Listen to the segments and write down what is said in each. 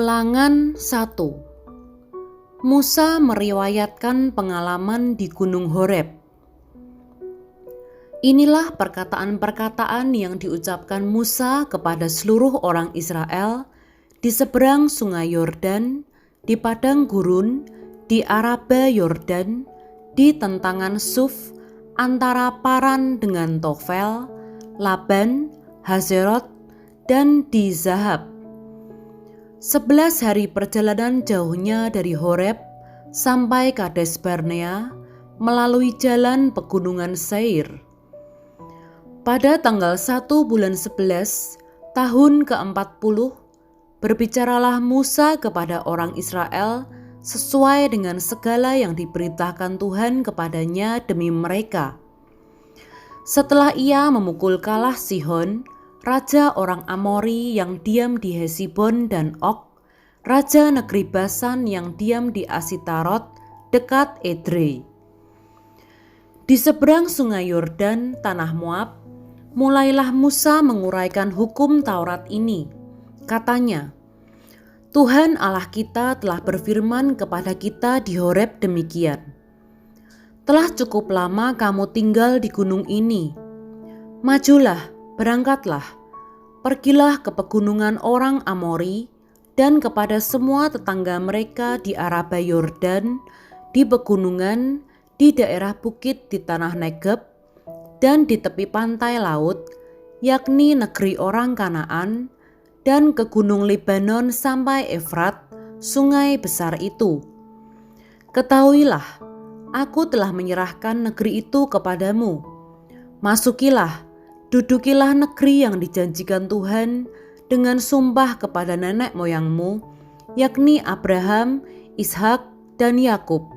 Ulangan 1. Musa meriwayatkan pengalaman di Gunung Horeb. Inilah perkataan-perkataan yang diucapkan Musa kepada seluruh orang Israel di seberang sungai Yordan, di padang gurun, di Araba Yordan, di tentangan Suf, antara Paran dengan Tofel, Laban, Hazerot, dan di Zahab. 11 hari perjalanan jauhnya dari Horeb sampai Kades Barnea melalui jalan pegunungan Seir. Pada tanggal 1 bulan 11 tahun ke-40 berbicaralah Musa kepada orang Israel sesuai dengan segala yang diperintahkan Tuhan kepadanya demi mereka. Setelah ia memukul kalah Sihon, raja orang Amori yang diam di Hesibon dan Og, raja negeri Basan yang diam di Asitarot dekat Edrei. Di seberang sungai Yordan, tanah Moab, mulailah Musa menguraikan hukum Taurat ini. Katanya, Tuhan Allah kita telah berfirman kepada kita di Horeb demikian. Telah cukup lama kamu tinggal di gunung ini. Majulah, berangkatlah, pergilah ke pegunungan orang Amori dan kepada semua tetangga mereka di Araba Yordan, di pegunungan, di daerah bukit di tanah Negeb, dan di tepi pantai laut, yakni negeri orang Kanaan, dan ke gunung Libanon sampai Efrat, sungai besar itu. Ketahuilah, aku telah menyerahkan negeri itu kepadamu. Masukilah, dudukilah negeri yang dijanjikan Tuhan dengan sumpah kepada nenek moyangmu, yakni Abraham, Ishak, dan Yakub,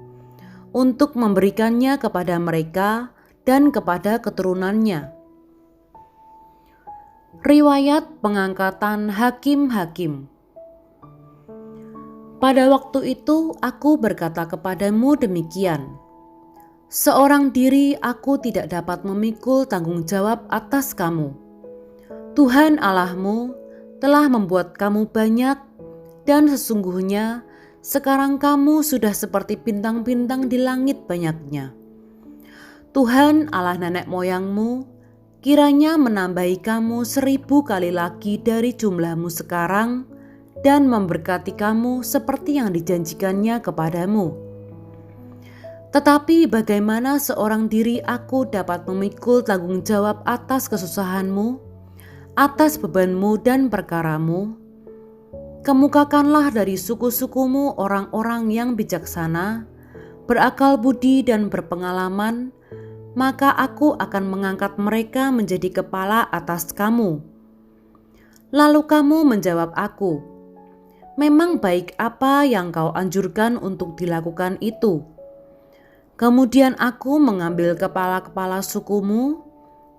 untuk memberikannya kepada mereka dan kepada keturunannya. Riwayat pengangkatan hakim-hakim. Pada waktu itu aku berkata kepadamu demikian, seorang diri aku tidak dapat memikul tanggung jawab atas kamu. Tuhan Allahmu telah membuat kamu banyak, dan sesungguhnya sekarang kamu sudah seperti bintang-bintang di langit banyaknya. Tuhan Allah nenek moyangmu kiranya menambahi kamu 1000 kali lagi dari jumlahmu sekarang, dan memberkati kamu seperti yang dijanjikannya kepadamu. Tetapi bagaimana seorang diri aku dapat memikul tanggung jawab atas kesusahanmu, atas bebanmu dan perkaramu? Kemukakanlah dari suku-sukumu orang-orang yang bijaksana, berakal budi dan berpengalaman, maka aku akan mengangkat mereka menjadi kepala atas kamu. Lalu kamu menjawab aku, memang baik apa yang kau anjurkan untuk dilakukan itu. Kemudian aku mengambil kepala-kepala sukumu,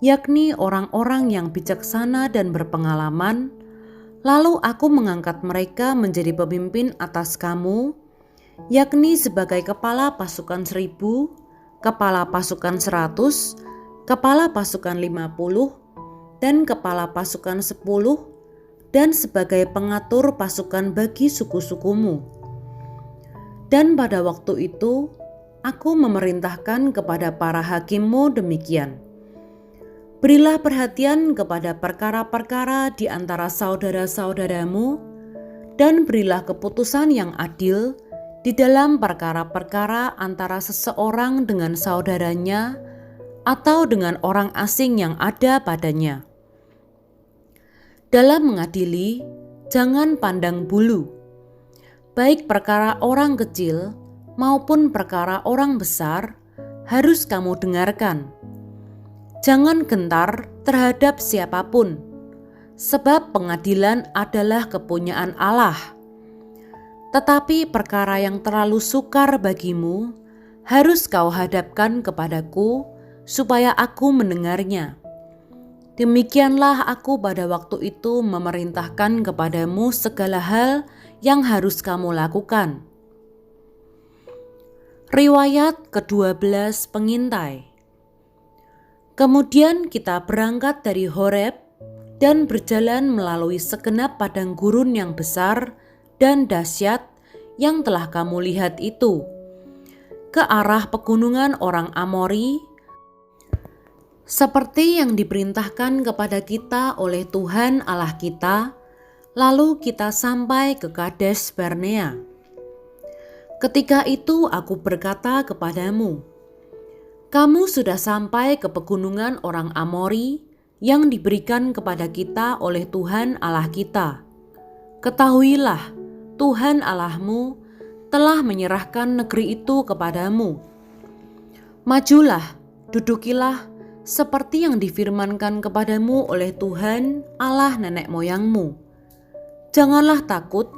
yakni orang-orang yang bijaksana dan berpengalaman, lalu aku mengangkat mereka menjadi pemimpin atas kamu, yakni sebagai kepala pasukan 1000, kepala pasukan 100, kepala pasukan 50, dan kepala pasukan 10, dan sebagai pengatur pasukan bagi suku-sukumu. Dan pada waktu itu, aku memerintahkan kepada para hakimmu demikian. Berilah perhatian kepada perkara-perkara di antara saudara-saudaramu, dan berilah keputusan yang adil di dalam perkara-perkara antara seseorang dengan saudaranya atau dengan orang asing yang ada padanya. Dalam mengadili, jangan pandang bulu, baik perkara orang kecil maupun perkara orang besar harus kamu dengarkan. Jangan gentar terhadap siapapun, sebab pengadilan adalah kepunyaan Allah. Tetapi perkara yang terlalu sukar bagimu harus kau hadapkan kepadaku, supaya aku mendengarnya. Demikianlah aku pada waktu itu memerintahkan kepadamu segala hal yang harus kamu lakukan. Riwayat ke-12 pengintai. Kemudian kita berangkat dari Horeb dan berjalan melalui segenap padang gurun yang besar dan dahsyat yang telah kamu lihat itu, ke arah pegunungan orang Amori, seperti yang diperintahkan kepada kita oleh Tuhan Allah kita, lalu kita sampai ke Kades Barnea. Ketika itu aku berkata kepadamu, kamu sudah sampai ke pegunungan orang Amori yang diberikan kepada kita oleh Tuhan Allah kita. Ketahuilah, Tuhan Allahmu telah menyerahkan negeri itu kepadamu. Majulah, dudukilah seperti yang difirmankan kepadamu oleh Tuhan Allah nenek moyangmu. Janganlah takut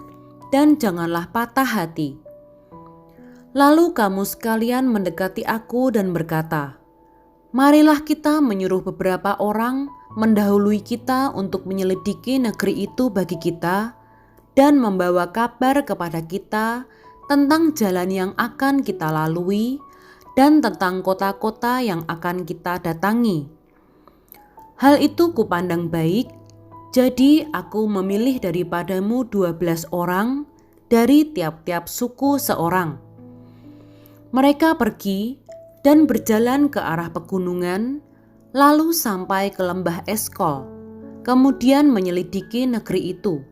dan janganlah patah hati. Lalu kamu sekalian mendekati aku dan berkata, marilah kita menyuruh beberapa orang mendahului kita untuk menyelidiki negeri itu bagi kita dan membawa kabar kepada kita tentang jalan yang akan kita lalui dan tentang kota-kota yang akan kita datangi. Hal itu kupandang baik, jadi aku memilih daripadamu 12 orang dari tiap-tiap suku seorang. Mereka pergi dan berjalan ke arah pegunungan, lalu sampai ke lembah Eskol, kemudian menyelidiki negeri itu.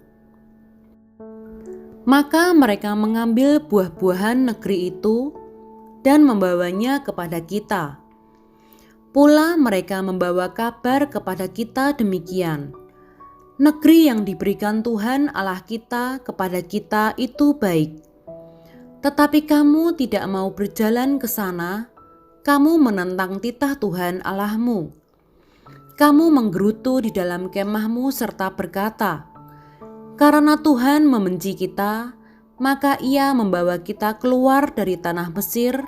Maka mereka mengambil buah-buahan negeri itu dan membawanya kepada kita. Pula mereka membawa kabar kepada kita demikian, negeri yang diberikan Tuhan Allah kita kepada kita itu baik. Tetapi kamu tidak mau berjalan ke sana, kamu menentang titah Tuhan Allahmu. Kamu menggerutu di dalam kemahmu serta berkata, karena Tuhan membenci kita, maka Ia membawa kita keluar dari tanah Mesir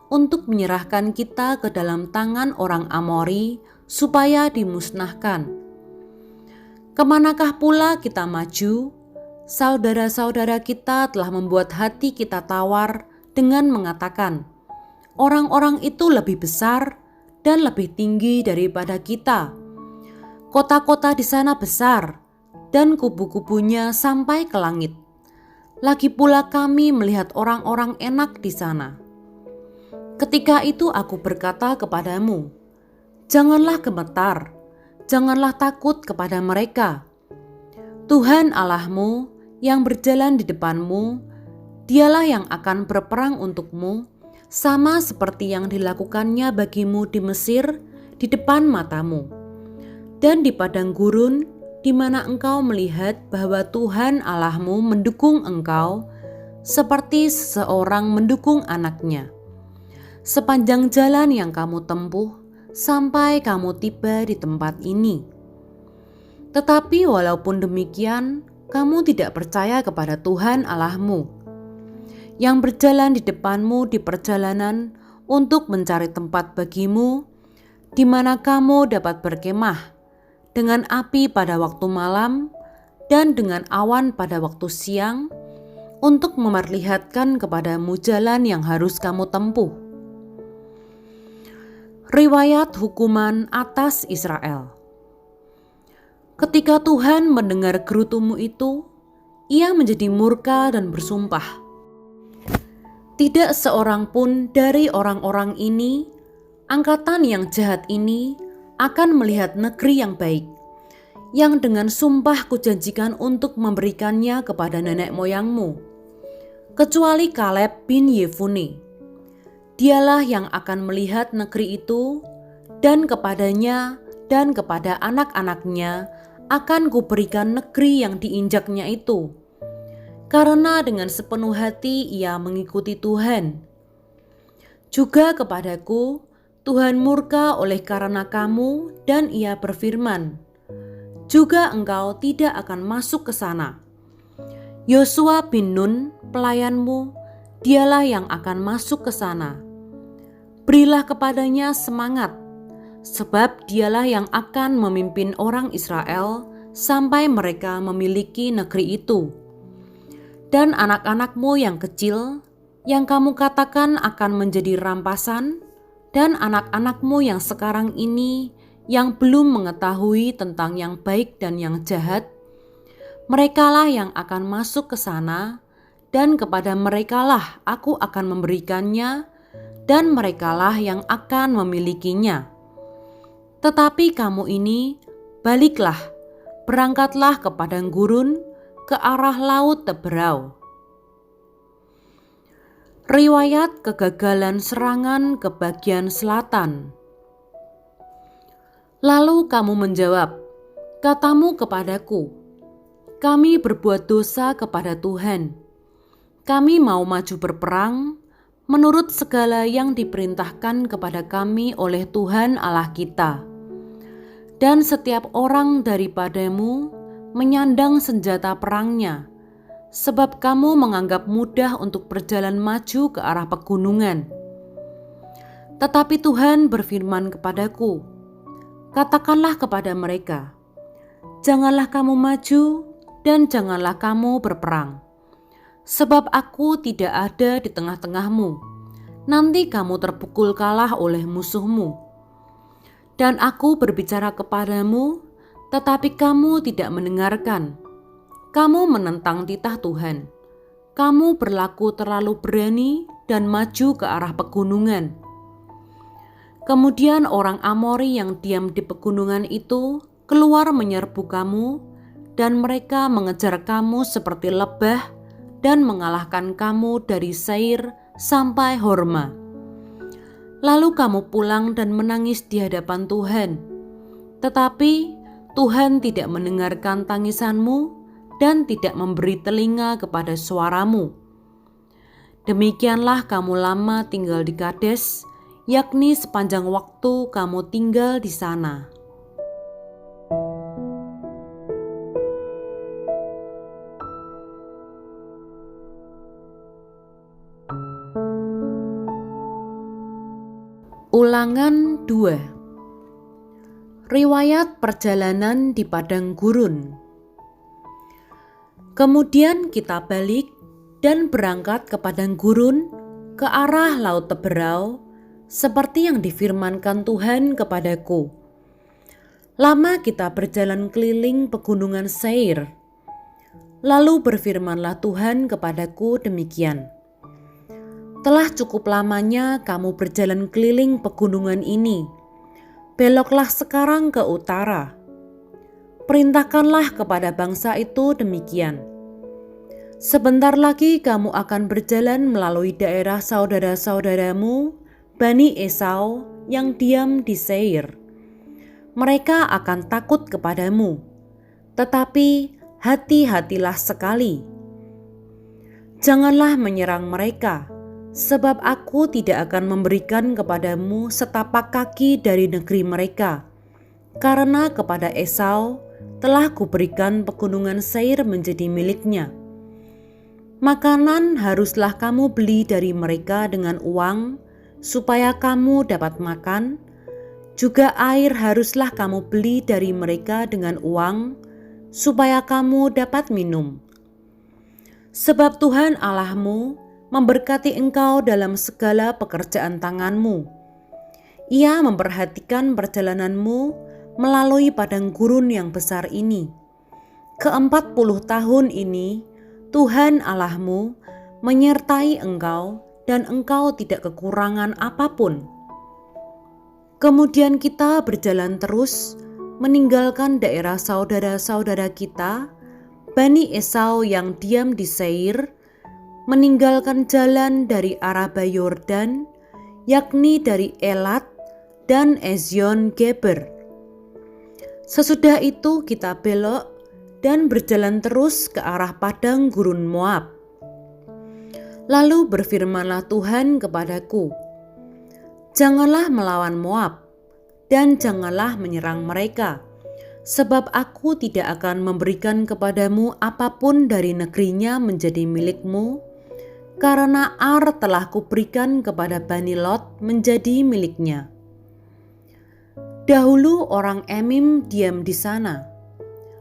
untuk menyerahkan kita ke dalam tangan orang Amori supaya dimusnahkan. Kemanakah pula kita maju? Saudara-saudara kita telah membuat hati kita tawar dengan mengatakan, orang-orang itu lebih besar dan lebih tinggi daripada kita. Kota-kota di sana besar dan kubu-kubunya sampai ke langit. Lagi pula kami melihat orang-orang enak di sana. Ketika itu aku berkata kepadamu, janganlah gemetar, janganlah takut kepada mereka. Tuhan Allahmu yang berjalan di depanmu, Dialah yang akan berperang untukmu, sama seperti yang dilakukannya bagimu di Mesir di depan matamu. Dan di padang gurun, di mana engkau melihat bahwa Tuhan Allahmu mendukung engkau, seperti seseorang mendukung anaknya. Sepanjang jalan yang kamu tempuh, sampai kamu tiba di tempat ini. Tetapi walaupun demikian, kamu tidak percaya kepada Tuhan Allahmu, yang berjalan di depanmu di perjalanan untuk mencari tempat bagimu, di mana kamu dapat berkemah, dengan api pada waktu malam dan dengan awan pada waktu siang, untuk memperlihatkan kepadamu jalan yang harus kamu tempuh. Riwayat hukuman atas Israel. Ketika Tuhan mendengar gerutumu itu, Ia menjadi murka dan bersumpah, tidak seorang pun dari orang-orang ini, angkatan yang jahat ini, akan melihat negeri yang baik, yang dengan sumpah kujanjikan untuk memberikannya kepada nenek moyangmu, kecuali Kaleb bin Yefune. Dialah yang akan melihat negeri itu, dan kepadanya dan kepada anak-anaknya akan kuberikan negeri yang diinjaknya itu, karena dengan sepenuh hati ia mengikuti Tuhan. Juga kepadaku Tuhan murka oleh karena kamu, dan Ia berfirman, juga engkau tidak akan masuk ke sana. Yosua bin Nun pelayanmu, dialah yang akan masuk ke sana. Berilah kepadanya semangat, sebab dialah yang akan memimpin orang Israel sampai mereka memiliki negeri itu. Dan anak-anakmu yang kecil, yang kamu katakan akan menjadi rampasan, dan anak-anakmu yang sekarang ini yang belum mengetahui tentang yang baik dan yang jahat, Merekalah yang akan masuk ke sana, dan kepada merekalah aku akan memberikannya, dan merekalah yang akan memilikinya. Tetapi kamu ini, baliklah, berangkatlah ke padang gurun, ke arah laut Teberau. Riwayat kegagalan serangan ke bagian selatan. Lalu kamu menjawab, katamu kepadaku, kami berbuat dosa kepada Tuhan. Kami mau maju berperang menurut segala yang diperintahkan kepada kami oleh Tuhan Allah kita. Dan setiap orang daripadamu menyandang senjata perangnya, sebab kamu menganggap mudah untuk berjalan maju ke arah pegunungan. Tetapi Tuhan berfirman kepadaku, katakanlah kepada mereka, janganlah kamu maju dan janganlah kamu berperang, sebab aku tidak ada di tengah-tengahmu. Nanti kamu terpukul kalah oleh musuhmu. Dan aku berbicara kepadamu, tetapi kamu tidak mendengarkan. Kamu menentang titah Tuhan. Kamu berlaku terlalu berani dan maju ke arah pegunungan. Kemudian orang Amori yang diam di pegunungan itu keluar menyerbu kamu, dan mereka mengejar kamu seperti lebah dan mengalahkan kamu dari Seir sampai Horma. Lalu kamu pulang dan menangis di hadapan Tuhan. Tetapi Tuhan tidak mendengarkan tangisanmu dan tidak memberi telinga kepada suaramu. Demikianlah kamu lama tinggal di Kades, yakni sepanjang waktu kamu tinggal di sana. Ulangan 2. Riwayat perjalanan di padang gurun. Kemudian kita balik dan berangkat ke padang gurun ke arah laut Teberau, seperti yang difirmankan Tuhan kepadaku. Lama kita berjalan keliling pegunungan Seir. Lalu berfirmanlah Tuhan kepadaku demikian. Telah cukup lamanya kamu berjalan keliling pegunungan ini. Beloklah sekarang ke utara. Perintahkanlah kepada bangsa itu demikian. Sebentar lagi kamu akan berjalan melalui daerah saudara-saudaramu, Bani Esau yang diam di Seir. Mereka akan takut kepadamu, tetapi hati-hatilah sekali. Janganlah menyerang mereka, sebab aku tidak akan memberikan kepadamu setapak kaki dari negeri mereka, karena kepada Esau telah kuberikan pegunungan Seir menjadi miliknya. Makanan haruslah kamu beli dari mereka dengan uang, supaya kamu dapat makan. Juga air haruslah kamu beli dari mereka dengan uang, supaya kamu dapat minum. Sebab Tuhan Allahmu memberkati engkau dalam segala pekerjaan tanganmu. Ia memperhatikan perjalananmu melalui padang gurun yang besar ini. Ke-40 tahun ini Tuhan Allahmu menyertai engkau dan engkau tidak kekurangan apapun. Kemudian kita berjalan terus meninggalkan daerah saudara-saudara kita, Bani Esau yang diam di Seir, meninggalkan jalan dari Araba Yordan, yakni dari Elat dan Ezion Geber. Sesudah itu kita belok dan berjalan terus ke arah padang gurun Moab. Lalu berfirmanlah Tuhan kepadaku, janganlah melawan Moab, dan janganlah menyerang mereka, sebab aku tidak akan memberikan kepadamu apapun dari negerinya menjadi milikmu, karena Ar telah kuberikan kepada Bani Lot menjadi miliknya. Dahulu orang Emim diam di sana,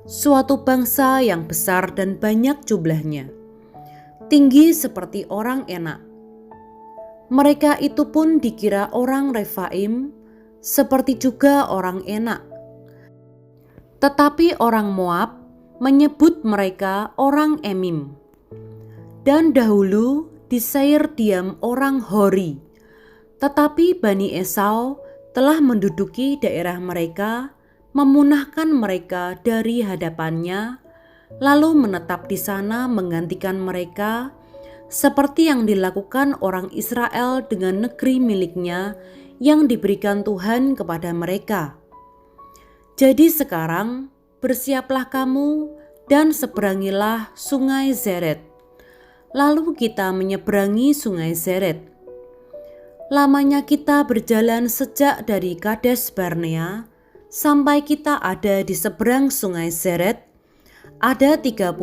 suatu bangsa yang besar dan banyak jumlahnya, tinggi seperti orang Enak. Mereka itu pun dikira orang Refaim, seperti juga orang Enak. Tetapi orang Moab menyebut mereka orang Emim. Dan dahulu di Seir diam orang Hori, tetapi Bani Esau telah menduduki daerah mereka, memunahkan mereka dari hadapannya, lalu menetap di sana menggantikan mereka, seperti yang dilakukan orang Israel dengan negeri miliknya yang diberikan Tuhan kepada mereka. Jadi sekarang bersiaplah kamu dan seberangilah sungai Zered. Lalu kita menyeberangi sungai Zered. Lamanya kita berjalan sejak dari Kades Barnea sampai kita ada di seberang sungai Zered, ada 38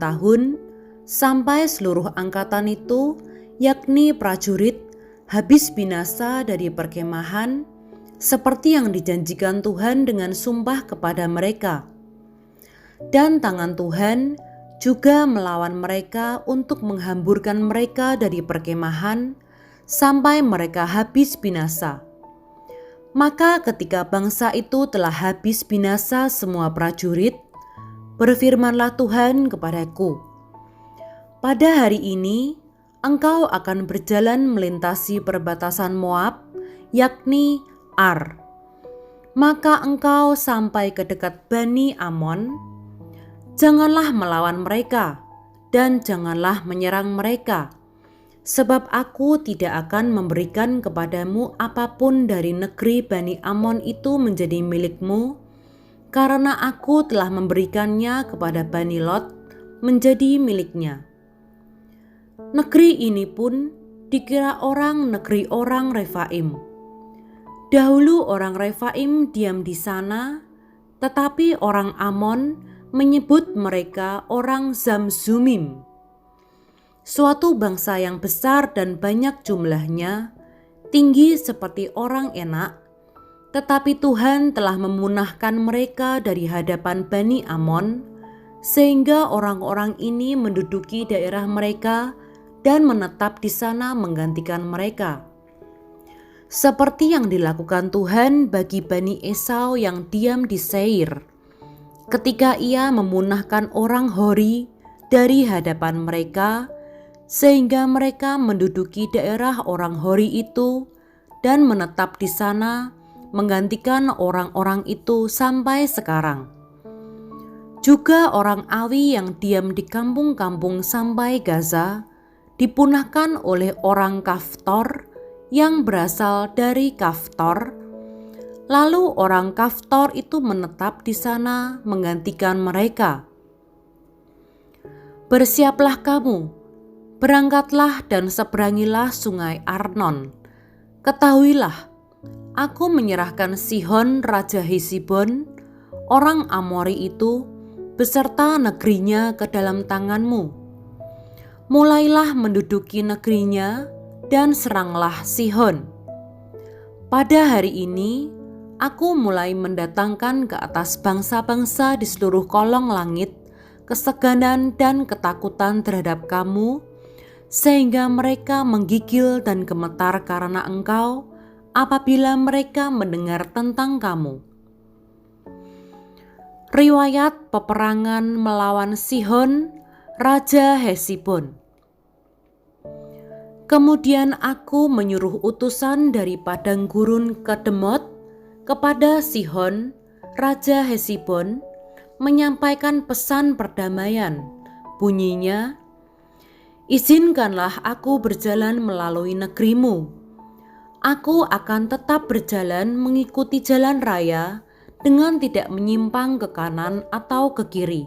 tahun, sampai seluruh angkatan itu, yakni prajurit, habis binasa dari perkemahan, seperti yang dijanjikan Tuhan dengan sumpah kepada mereka. Dan tangan Tuhan juga melawan mereka untuk menghamburkan mereka dari perkemahan sampai mereka habis binasa. Maka ketika bangsa itu telah habis binasa semua prajurit, berfirmanlah Tuhan kepadaku, pada hari ini engkau akan berjalan melintasi perbatasan Moab, yakni Ar. Maka engkau sampai ke dekat Bani Amon. Janganlah melawan mereka, dan janganlah menyerang mereka, sebab aku tidak akan memberikan kepadamu apapun dari negeri Bani Amon itu menjadi milikmu, karena aku telah memberikannya kepada Bani Lot menjadi miliknya. Negeri ini pun dikira orang negeri orang Refaim. Dahulu orang Refaim diam di sana, tetapi orang Amon menyebut mereka orang Zamzumim, suatu bangsa yang besar dan banyak jumlahnya, tinggi seperti orang Enak, tetapi Tuhan telah memunahkan mereka dari hadapan Bani Amon, sehingga orang-orang ini menduduki daerah mereka dan menetap di sana menggantikan mereka. Seperti yang dilakukan Tuhan bagi Bani Esau yang diam di Seir, ketika ia memunahkan orang Hori dari hadapan mereka, sehingga mereka menduduki daerah orang Hori itu dan menetap di sana menggantikan orang-orang itu sampai sekarang. Juga orang Awi yang diam di kampung-kampung sampai Gaza dipunahkan oleh orang Kaftor yang berasal dari Kaftor. Lalu orang Kaftor itu menetap di sana menggantikan mereka. Bersiaplah kamu, berangkatlah dan seberangilah sungai Arnon. Ketahuilah, aku menyerahkan Sihon Raja Hesibon, orang Amori itu, beserta negerinya ke dalam tanganmu. Mulailah menduduki negerinya dan seranglah Sihon. Pada hari ini, aku mulai mendatangkan ke atas bangsa-bangsa di seluruh kolong langit keseganan dan ketakutan terhadap kamu, sehingga mereka menggigil dan gemetar karena engkau apabila mereka mendengar tentang kamu. Riwayat peperangan melawan Sihon, Raja Hesibon. Kemudian aku menyuruh utusan dari padang gurun ke Demot kepada Sihon, Raja Hesibon, menyampaikan pesan perdamaian. Bunyinya, izinkanlah aku berjalan melalui negerimu. Aku akan tetap berjalan mengikuti jalan raya dengan tidak menyimpang ke kanan atau ke kiri.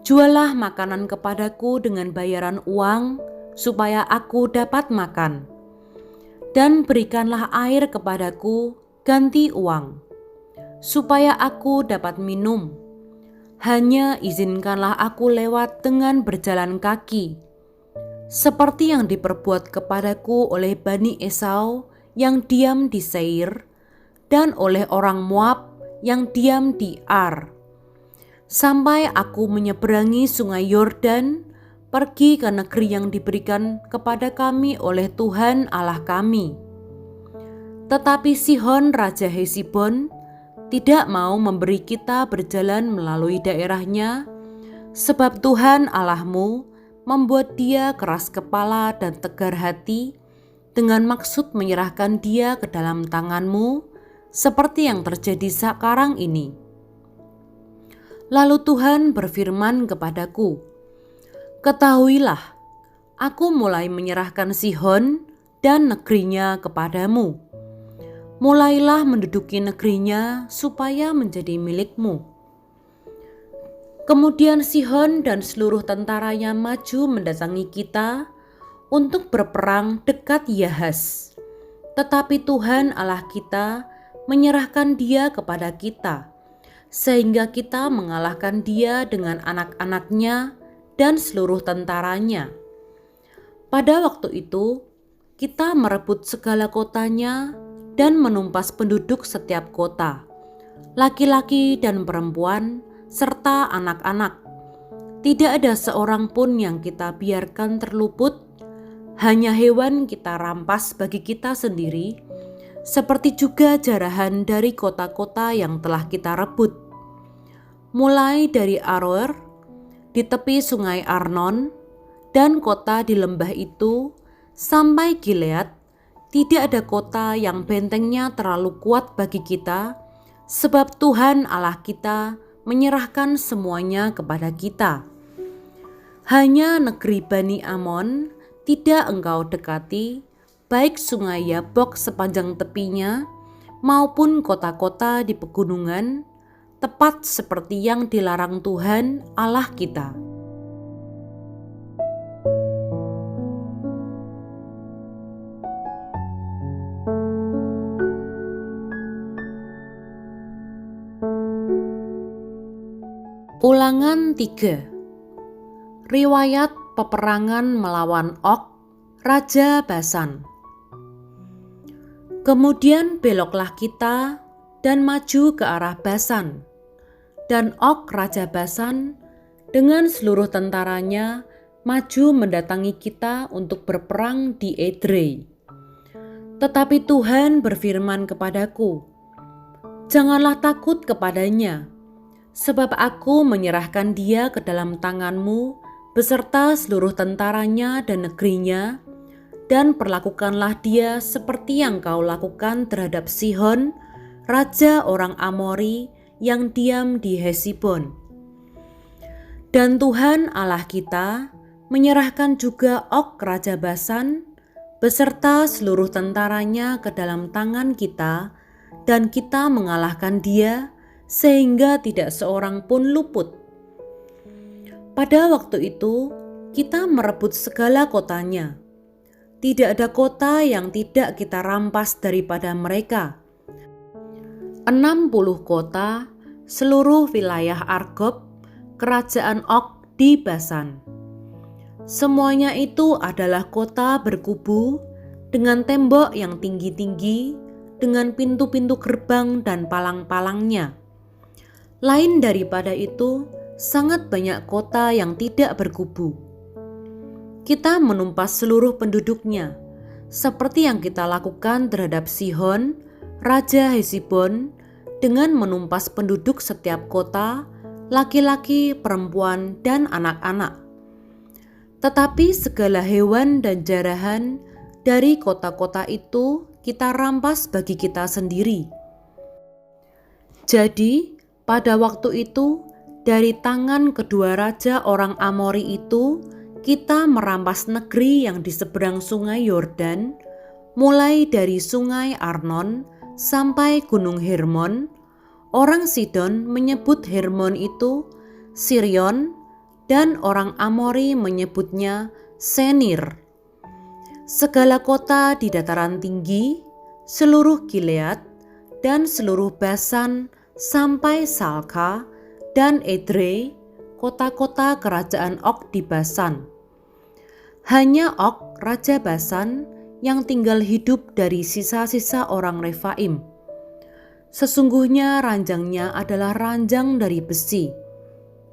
Jualah makanan kepadaku dengan bayaran uang supaya aku dapat makan. Dan berikanlah air kepadaku ganti uang, supaya aku dapat minum. Hanya izinkanlah aku lewat dengan berjalan kaki, seperti yang diperbuat kepadaku oleh Bani Esau yang diam di Seir, dan oleh orang Moab yang diam di Ar, sampai aku menyeberangi sungai Yordan, pergi ke negeri yang diberikan kepada kami oleh Tuhan Allah kami. Tetapi Sihon Raja Hesibon tidak mau memberi kita berjalan melalui daerahnya, sebab Tuhan Allahmu membuat dia keras kepala dan tegar hati dengan maksud menyerahkan dia ke dalam tanganmu, seperti yang terjadi sekarang ini. Lalu Tuhan berfirman kepadaku, "Ketahuilah, aku mulai menyerahkan Sihon dan negerinya kepadamu. Mulailah menduduki negerinya supaya menjadi milikmu." Kemudian Sihon dan seluruh tentaranya maju mendatangi kita untuk berperang dekat Yahaz. Tetapi Tuhan Allah kita menyerahkan dia kepada kita, sehingga kita mengalahkan dia dengan anak-anaknya dan seluruh tentaranya. Pada waktu itu, kita merebut segala kotanya dan menumpas penduduk setiap kota, laki-laki dan perempuan, serta anak-anak. Tidak ada seorang pun yang kita biarkan terluput, hanya hewan kita rampas bagi kita sendiri, seperti juga jarahan dari kota-kota yang telah kita rebut. Mulai dari Aroer, di tepi sungai Arnon, dan kota di lembah itu, sampai Gilead, tidak ada kota yang bentengnya terlalu kuat bagi kita, sebab Tuhan Allah kita menyerahkan semuanya kepada kita. Hanya negeri Bani Amon tidak engkau dekati, baik sungai Yabok sepanjang tepinya, maupun kota-kota di pegunungan, tepat seperti yang dilarang Tuhan Allah kita. Ulangan 3. Riwayat peperangan melawan Og, Raja Basan. Kemudian beloklah kita dan maju ke arah Basan, dan Og Raja Basan dengan seluruh tentaranya maju mendatangi kita untuk berperang di Edrei. Tetapi Tuhan berfirman kepadaku, "Janganlah takut kepadanya, sebab aku menyerahkan dia ke dalam tanganmu beserta seluruh tentaranya dan negerinya, dan perlakukanlah dia seperti yang kau lakukan terhadap Sihon, raja orang Amori yang diam di Hesibon." Dan Tuhan Allah kita menyerahkan juga Og Raja Basan beserta seluruh tentaranya ke dalam tangan kita, dan kita mengalahkan dia sehingga tidak seorang pun luput. Pada waktu itu, kita merebut segala kotanya. Tidak ada kota yang tidak kita rampas daripada mereka. 60 kota, seluruh wilayah Argob, kerajaan Og di Basan. Semuanya itu adalah kota berkubu, dengan tembok yang tinggi-tinggi, dengan pintu-pintu gerbang dan palang-palangnya. Lain daripada itu, sangat banyak kota yang tidak berkubu. Kita menumpas seluruh penduduknya, seperti yang kita lakukan terhadap Sihon, Raja Hesibon, dengan menumpas penduduk setiap kota, laki-laki, perempuan, dan anak-anak. Tetapi segala hewan dan jarahan dari kota-kota itu kita rampas bagi kita sendiri. Jadi, pada waktu itu, dari tangan kedua raja orang Amori itu, kita merampas negeri yang di seberang sungai Yordan, mulai dari sungai Arnon sampai gunung Hermon. Orang Sidon menyebut Hermon itu Sirion, dan orang Amori menyebutnya Senir. Segala kota di dataran tinggi, seluruh Gilead, dan seluruh Basan sampai Salka dan Edrei, kota-kota kerajaan Og di Basan. Hanya Og, Raja Basan, yang tinggal hidup dari sisa-sisa orang Refaim. Sesungguhnya ranjangnya adalah ranjang dari besi.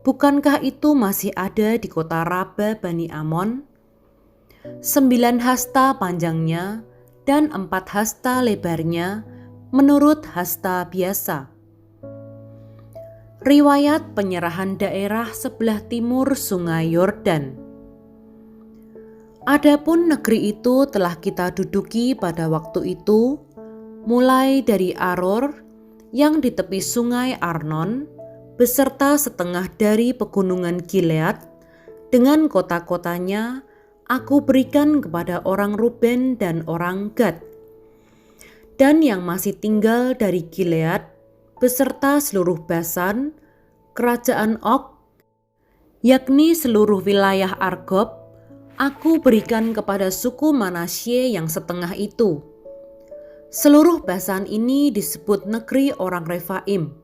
Bukankah itu masih ada di kota Raba Bani Amon? 9 hasta panjangnya dan 4 hasta lebarnya menurut hasta biasa. Riwayat penyerahan daerah sebelah timur Sungai Yordan. Adapun negeri itu telah kita duduki pada waktu itu, mulai dari Aror yang di tepi Sungai Arnon, beserta setengah dari pegunungan Gilead, dengan kota-kotanya aku berikan kepada orang Ruben dan orang Gad. Dan yang masih tinggal dari Gilead, beserta seluruh Basan, kerajaan Og, yakni seluruh wilayah Argob, aku berikan kepada suku Manasye yang setengah itu. Seluruh Basan ini disebut negeri orang Refaim.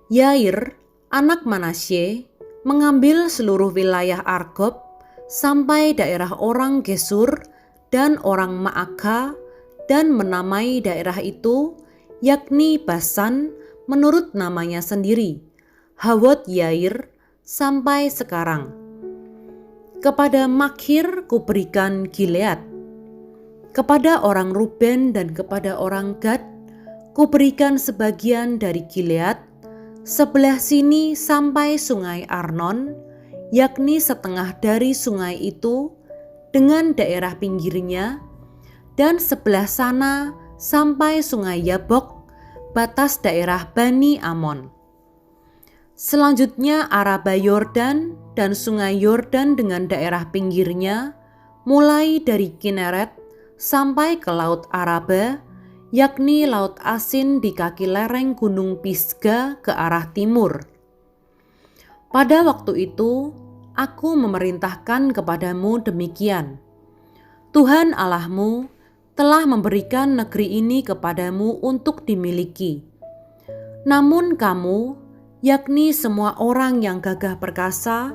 Yair, anak Manasye, mengambil seluruh wilayah Argob sampai daerah orang Gesur dan orang Maaka, dan menamai daerah itu, yakni Basan, menurut namanya sendiri, Hawot Yair, sampai sekarang. Kepada Makhir kuberikan Gilead. Kepada orang Ruben dan kepada orang Gad kuberikan sebagian dari Gilead, sebelah sini sampai Sungai Arnon, yakni setengah dari sungai itu dengan daerah pinggirnya, dan sebelah sana sampai Sungai Yabok, batas daerah Bani Amon. Selanjutnya Araba Yordan dan Sungai Yordan dengan daerah pinggirnya, mulai dari Kineret sampai ke Laut Araba, yakni Laut Asin di kaki lereng Gunung Pisga ke arah timur. Pada waktu itu, aku memerintahkan kepadamu demikian: Tuhan Allahmu telah memberikan negeri ini kepadamu untuk dimiliki. Namun kamu, yakni semua orang yang gagah perkasa,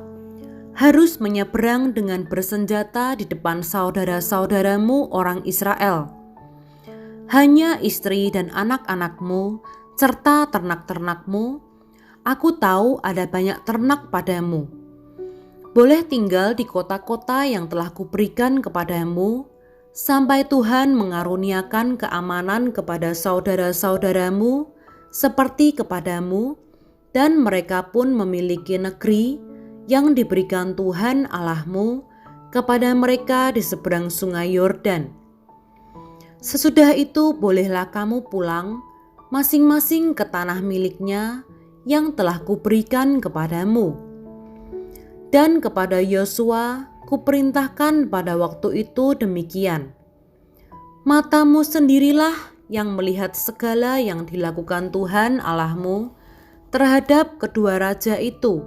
harus menyeberang dengan bersenjata di depan saudara-saudaramu orang Israel. Hanya istri dan anak-anakmu serta ternak-ternakmu, aku tahu ada banyak ternak padamu, boleh tinggal di kota-kota yang telah kuberikan kepadamu, sampai Tuhan mengaruniakan keamanan kepada saudara-saudaramu seperti kepadamu, dan mereka pun memiliki negeri yang diberikan Tuhan Allahmu kepada mereka di seberang Sungai Yordan. Sesudah itu bolehlah kamu pulang masing-masing ke tanah miliknya yang telah kuberikan kepadamu. Dan kepada Yosua kuperintahkan pada waktu itu demikian: matamu sendirilah yang melihat segala yang dilakukan Tuhan Allahmu terhadap kedua raja itu.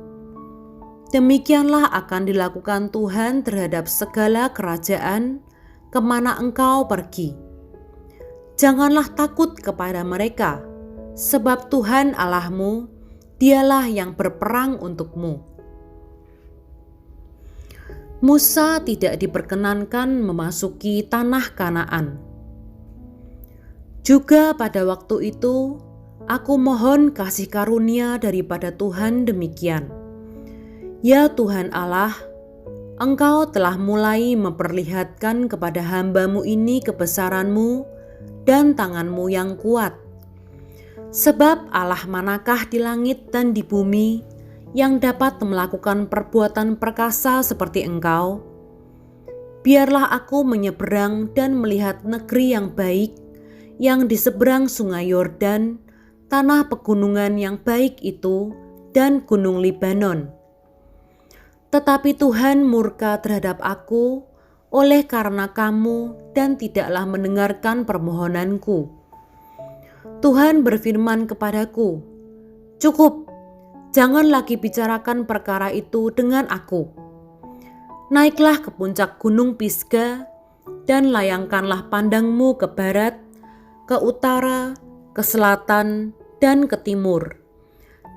Demikianlah akan dilakukan Tuhan terhadap segala kerajaan kemana engkau pergi. Janganlah takut kepada mereka, sebab Tuhan Allahmu, Dialah yang berperang untukmu. Musa tidak diperkenankan memasuki tanah Kanaan. Juga pada waktu itu, aku mohon kasih karunia daripada Tuhan demikian: Ya Tuhan Allah, Engkau telah mulai memperlihatkan kepada hamba-Mu ini kebesaran-Mu dan tangan-Mu yang kuat. Sebab Allah manakah di langit dan di bumi yang dapat melakukan perbuatan perkasa seperti Engkau? Biarlah aku menyeberang dan melihat negeri yang baik, yang di seberang Sungai Yordan, tanah pegunungan yang baik itu, dan gunung Libanon. Tetapi Tuhan murka terhadap aku oleh karena kamu dan tidaklah mendengarkan permohonanku. Tuhan berfirman kepadaku, Cukup, jangan lagi bicarakan perkara itu dengan aku. Naiklah ke puncak gunung Pisga dan layangkanlah pandangmu ke barat, ke utara, ke selatan, dan ke timur.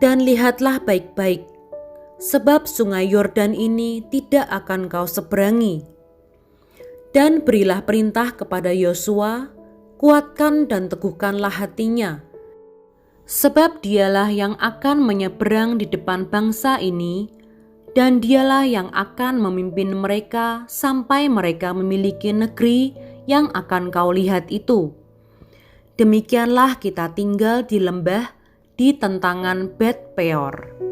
Dan lihatlah baik-baik, sebab Sungai Yordan ini tidak akan kau seberangi. Dan berilah perintah kepada Yosua, kuatkan dan teguhkanlah hatinya, sebab dialah yang akan menyeberang di depan bangsa ini, dan dialah yang akan memimpin mereka sampai mereka memiliki negeri yang akan kau lihat itu. Demikianlah kita tinggal di lembah di tentangan Bet Peor.